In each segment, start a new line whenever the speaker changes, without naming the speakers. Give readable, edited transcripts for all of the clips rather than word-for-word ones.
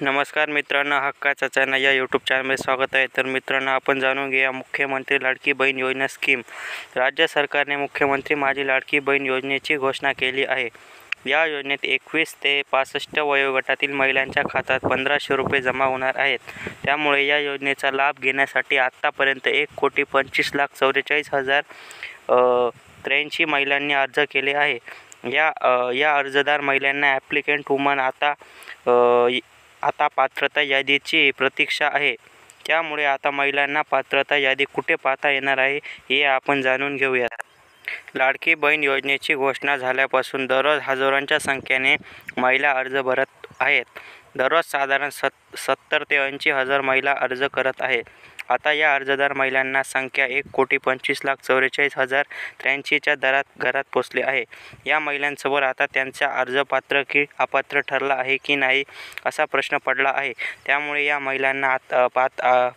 नमस्कार मित्रांनो, हक्काचा चॅनल या यूट्यूब चॅनलमध्ये स्वागत आहे। तर मित्रांनो, आपण जाणून घेऊया मुख्यमंत्री लाडकी बहीण योजना स्कीम। राज्य सरकारने मुख्यमंत्री माझी लाडकी बहीण योजनेची घोषणा केली आहे। या योजनेत 21 ते 65 वयोगटातील महिलांच्या खात्यात 1500 रुपये जमा होणार आहेत। त्यामुळे या योजनेचा लाभ घेण्यासाठी आतापर्यंत 1,25,44,083 महिलांनी अर्ज केले आहे। या अर्जदार महिलांना ॲप्लिकंट वुमन आता पात्रता यादीची प्रतीक्षा आहे। त्यामुळे आता महिलांना पात्रता यादी कुठे पाहता येणार आहे हे आपण जाणून घेऊया। लाडकी बहीण योजनेची घोषणा झाल्यापासून दररोज हजारोंच्या संख्येने महिला अर्ज भरत आहेत। दररोज साधारण 70 ते 80 हजार महिला अर्ज करत आहेत। आता या अर्जदार महिलांना संख्या 1,25,44,083च्या घरात पोहोचली आहे। या महिलांसमोर आता त्यांचा अर्ज पात्र की अपात्र ठरला आहे की नाही असा प्रश्न पडला आहे। त्यामुळे या महिलांना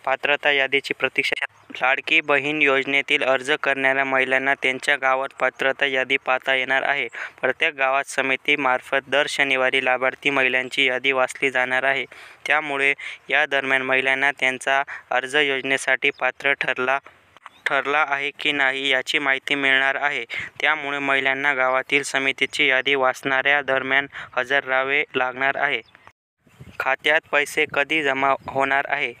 पात्रता यादीची प्रतीक्षा। लाडकी बहीण योजनेतील अर्ज करणाऱ्या महिलांना त्यांच्या गावात पात्रता यादी पाहता येणार आहे। प्रत्येक गावात समितीमार्फत दर शनिवारी लाभार्थी महिलांची यादी वाचली जाणार आहे। त्यामुळे या दरम्यान महिलांना त्यांचा अर्ज योजनेसाठी पात्र ठरला आहे की नाही याची माहिती मिळणार आहे। त्यामुळे महिलांना गावातील समितीची यादी वाचणाऱ्या दरम्यान हजर राहावे लागणार आहे। खात्यात पैसे कधी जमा होणार आहे?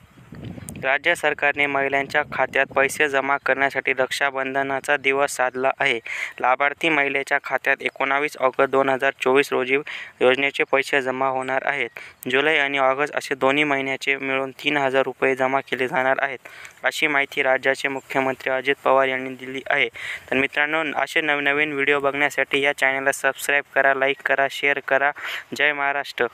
राज्य सरकारने महिलांच्या खात्यात पैसे जमा करण्यासाठी रक्षाबंधनाचा दिवस साधला आहे। लाभार्थी महिलेच्या खात्यात 19 ऑगस्ट 2024 रोजी योजनेचे पैसे जमा होणार आहेत। जुलै आणि ऑगस्ट असे दोन्ही महिन्याचे मिळून 3,000 रुपये जमा केले जाणार आहेत, अशी माहिती राज्याचे मुख्यमंत्री अजित पवार यांनी दिली आहे। तर मित्रांनो, असे नवनवीन व्हिडिओ बघण्यासाठी या चॅनलला सबस्क्राईब करा, लाईक करा, शेअर करा। जय महाराष्ट्र।